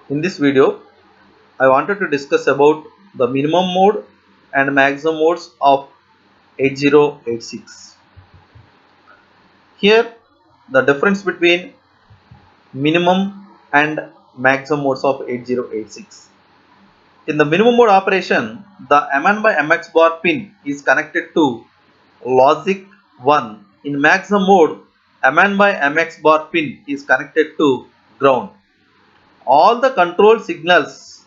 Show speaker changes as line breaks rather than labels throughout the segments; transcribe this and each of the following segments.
In this video, I wanted to discuss about the minimum mode and maximum modes of 8086. Here, the difference between minimum and maximum modes of 8086. In the minimum mode operation, the MN by MX bar pin is connected to logic 1. In maximum mode, MN by MX bar pin is connected to ground. All the control signals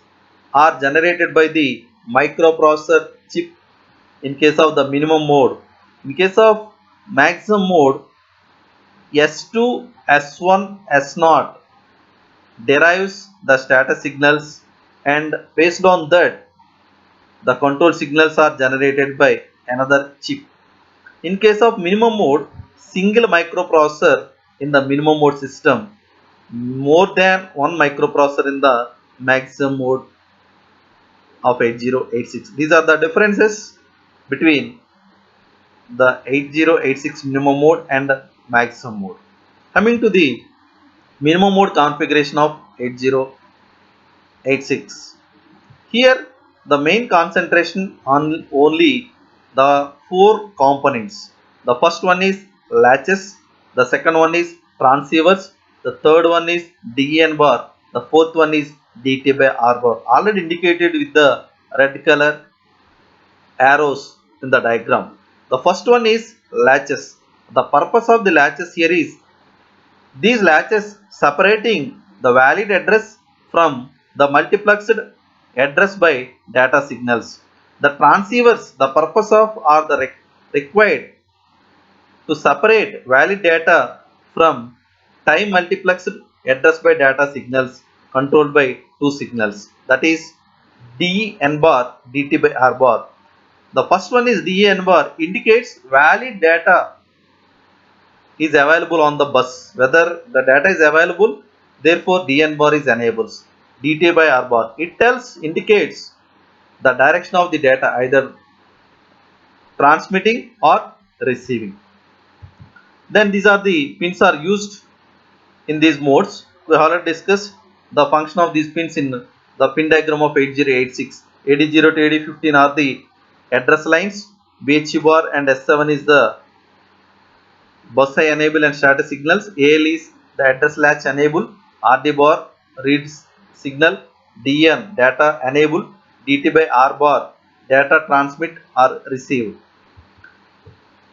are generated by the microprocessor chip in case of the minimum mode. In case of maximum mode, S2, S1, S0 derives the status signals, and based on that the control signals are generated by another chip. In case of minimum mode, single microprocessor in the minimum mode system, more than one microprocessor in the maximum mode of 8086. These are the differences between the 8086 minimum mode and maximum mode. Coming to the minimum mode configuration of 8086. Here the main concentration on only the four components. The first one is latches, the second one is transceivers, the third one is DN bar, the fourth one is DT by R bar. Already indicated with the red color arrows in the diagram. The first one is latches. The purpose of the latches here is these latches separating the valid address from the multiplexed address by data signals. The transceivers, the purpose of are the required to separate valid data from time multiplexed address by data signals controlled by two signals, that is DN bar DT by R bar. The first one is DN bar indicates valid data is available on the bus. Whether the data is available, therefore DN bar is enabled. DT by R bar. It indicates the direction of the data, either transmitting or receiving. Then these are the pins are used in these modes. We already discussed the function of these pins in the pin diagram of 8086. AD0 to AD15 are the address lines. BHE bar and S7 is the bus I enable and status signals. AL is the address latch enable. RD bar reads signal. DN data enable. DT by R bar data transmit or receive.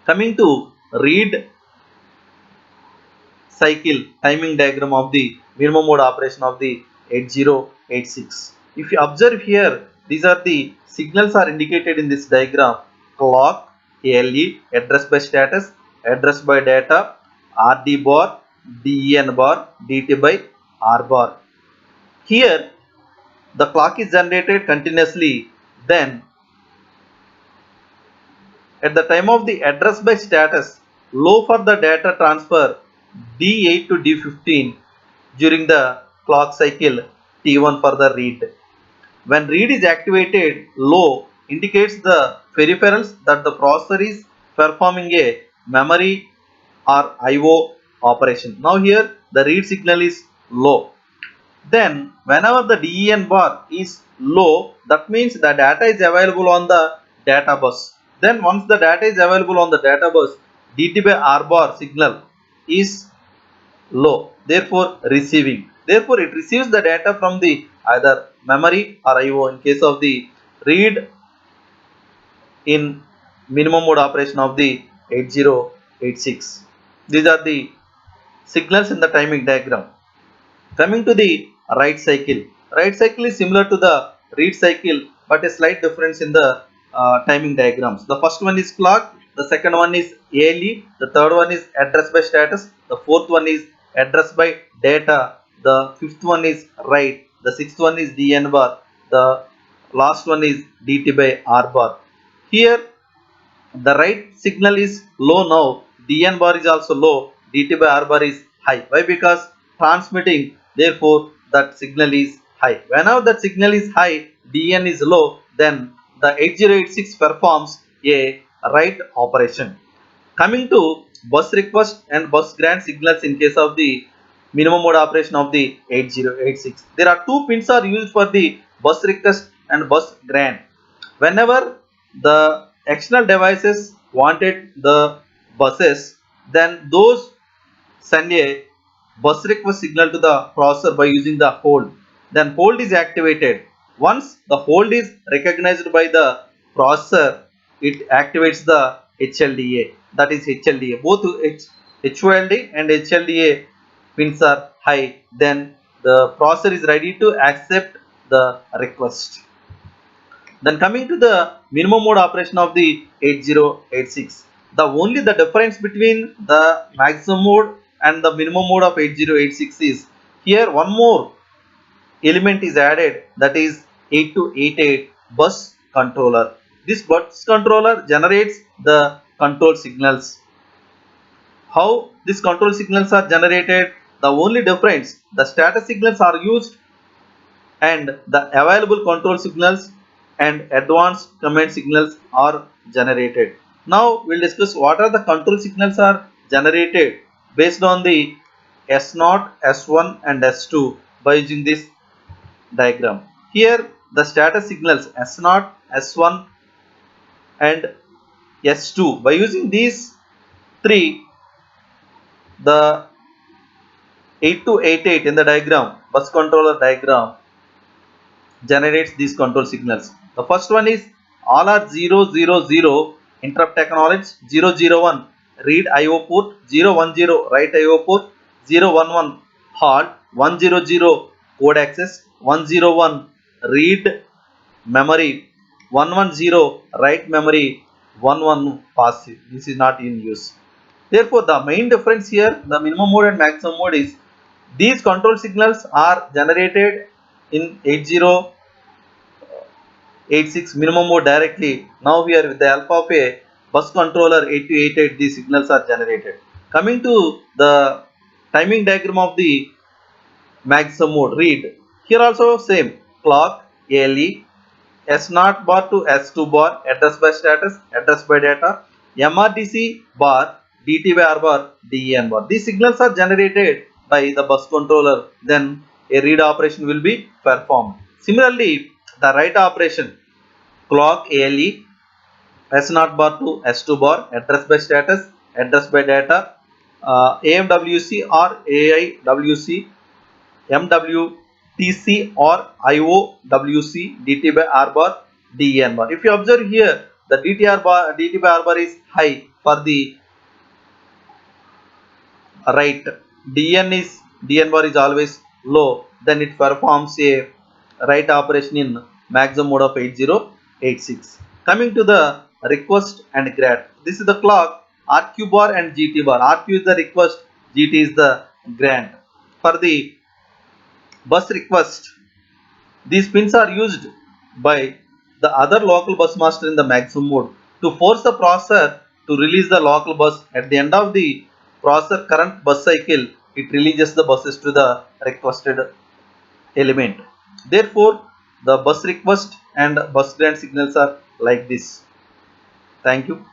Coming to read cycle timing diagram of the minimum mode operation of the 8086. If you observe here, these are the signals are indicated in this diagram: clock, ALE, address by status, address by data, RD bar, DEN bar, DT by R bar. Here the clock is generated continuously, then at the time of the address by status, low for the data transfer D8 to D15 during the clock cycle T1 for the read. When read is activated, low indicates the peripherals that the processor is performing a memory or IO operation. Now here the read signal is low. Then whenever the DEN bar is low, that means the data is available on the data bus. Then once the data is available on the data bus, DT by R bar signal is low, therefore receiving. Therefore it receives the data from the either memory or IO in case of the read in minimum mode operation of the 8086. These are the signals in the timing diagram. Coming to the write cycle. Write cycle is similar to the read cycle, but a slight difference in the timing diagrams. The first one is clock, the second one is ALE, the third one is address by status, the fourth one is address by data, the fifth one is write, the sixth one is DN bar, the last one is DT by R bar. Here the write signal is low now, DN bar is also low, DT by R bar is high. Why? Because transmitting, therefore that signal is high. Whenever that signal is high, DN is low, then the 8086 performs a write operation. Coming to bus request and bus grant signals in case of the minimum mode operation of the 8086. There are two pins are used for the bus request and bus grant. Whenever the external devices wanted the buses, then those send a bus request signal to the processor by using the hold. Then hold is activated. Once the hold is recognized by the processor, it activates the HLDA. That is HLDA. Both HOLD and HLDA pins are high. Then the processor is ready to accept the request. Then coming to the minimum mode operation of the 8086. The only the difference between the maximum mode and the minimum mode of 8086 is here one more element is added, that is 8288 bus controller. This bus controller generates the control signals. How these control signals are generated? The only difference, the status signals are used and the available control signals and advanced command signals are generated. Now we'll discuss what are the control signals are generated based on the S0, S1 and S2 by using this diagram. Here the status signals S0, S1 and S2. By using these three, the 8288 in the diagram, bus controller diagram, generates these control signals. The first one is all are 000 interrupt acknowledge, 001 read IO port, 010 write IO port, 011 halt, 100 code access, 101 read memory, 110 write memory, 11 passive. This is not in use. Therefore, the main difference here, the minimum mode and maximum mode is these control signals are generated in 8086 minimum mode directly. Now here with the help of a bus controller 8288 these signals are generated. Coming to the timing diagram of the maximum mode, read. Here also same clock, ALE, S0 bar to S2 bar, address by status, address by data, MRDC bar, DT by R bar, DEN bar. These signals are generated by the bus controller, then a read operation will be performed. Similarly, the write operation, clock ALE, S0 bar to S2 bar, address by status, address by data, AMWC or AIWC, MWTC or IOWC, DT by R bar, DEN bar. If you observe here, the DT by R bar is high for the right. DN bar is always low. Then it performs a write operation in maximum mode of 8086. Coming to the request and grant. This is the clock, RQ bar and GT bar. RQ is the request, GT is the grant. For the bus request, these pins are used by the other local bus master in the maximum mode to force the processor to release the local bus. At the end of the processor current bus cycle, it releases the buses to the requested element. Therefore, the bus request and bus grant signals are like this. Thank you.